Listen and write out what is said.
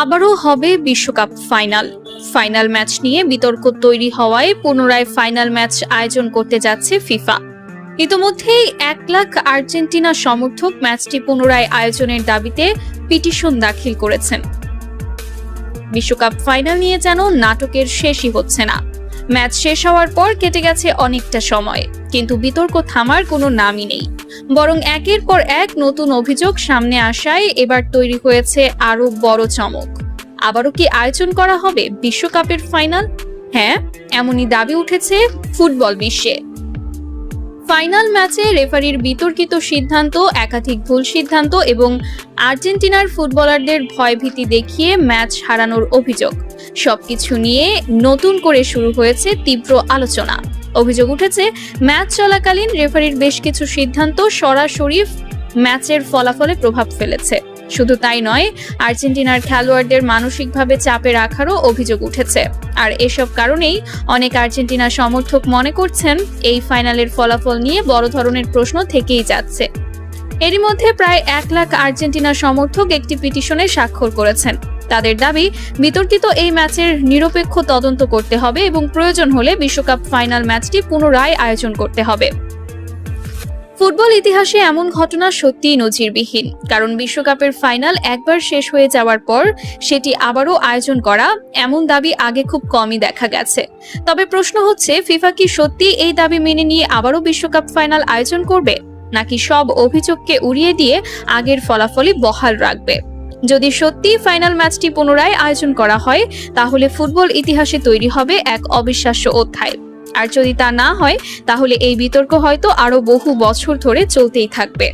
আবারও হবে বিশ্বকাপ ফাইনাল ম্যাচ নিয়ে বিতর্ক তৈরি হওয়ায় পুনরায় ফাইনাল ম্যাচ আয়োজন করতে যাচ্ছে ফিফা। ইতোমধ্যেই 1 লাখ আর্জেন্টিনা সমর্থক ম্যাচটি পুনরায় আয়োজনের দাবিতে পিটিশন দাখিল করেছেন। বিশ্বকাপ ফাইনাল নিয়ে যেন নাটকের শেষই হচ্ছে না। ম্যাচ শেষ হওয়ার পর কেটে গেছে অনেকটা সময়, কিন্তু বিতর্ক থামার কোনো নামই নেই। বরং একের পর এক নতুন অভিযোগ সামনে আসায় এবার তৈরি হয়েছে আরো বড় চমক। আবারও কি আয়োজন করা হবে বিশ্বকাপের ফাইনাল? হ্যাঁ, এমনই দাবি উঠেছে ফুটবল বিশ্বে। ফাইনাল ম্যাচে রেফারির বিতর্কিত সিদ্ধান্ত, একাধিক ভুল সিদ্ধান্ত এবং আর্জেন্টিনার ফুটবলারদের ভয়ভীতি দেখিয়ে ম্যাচ হারানোর অভিযোগ, সবকিছু নিয়ে নতুন করে শুরু হয়েছে তীব্র আলোচনা। অভিযোগ উঠেছে ম্যাচ চলাকালীন রেফারির বেশ কিছু সিদ্ধান্ত সরাসরি ম্যাচের ফলাফলে প্রভাব ফেলেছে। শুধু তাই নয়, আর্জেন্টিনার খেলোয়াড়দের মানসিকভাবে চাপে রাখারও অভিযোগ উঠেছে। আর এসব কারণেই অনেক আর্জেন্টিনা সমর্থক মনে করছেন এই ফাইনালের ফলাফল নিয়ে বড় ধরনের প্রশ্ন থেকেই যাচ্ছে। এরই মধ্যে প্রায় 1 লাখ আর্জেন্টিনা সমর্থক একটি পিটিশনে স্বাক্ষর করেছেন। তাদের দাবি, বিতর্কিত এই ম্যাচের নিরপেক্ষ তদন্ত করতে হবে এবং প্রয়োজন হলে বিশ্বকাপ ফাইনাল ম্যাচটি পুনরায় আয়োজন করতে হবে। ফুটবল ইতিহাসে এমন ঘটনা সত্যিই নজিরবিহীন, কারণ বিশ্বকাপের ফাইনাল একবার শেষ হয়ে যাওয়ার পর সেটি আবারও আয়োজন করা, এমন দাবি আগে খুব কমই দেখা গেছে। তবে প্রশ্ন হচ্ছে, ফিফা কি সত্যি এই দাবি মেনে নিয়ে আবারও বিশ্বকাপ ফাইনাল আয়োজন করবে, নাকি সব অভিযোগকে উড়িয়ে দিয়ে আগের ফলাফলই বহাল রাখবে? যদি সত্যি ফাইনাল ম্যাচটি পুনরায় আয়োজন করা হয়, তাহলে ফুটবল ইতিহাসে তৈরি হবে এক অবিশ্বাস্য অধ্যায়। আর যদি তা না হয়, তাহলে এই বিতর্ক হয়তো আরো বহু বছর ধরে চলতেই থাকবে।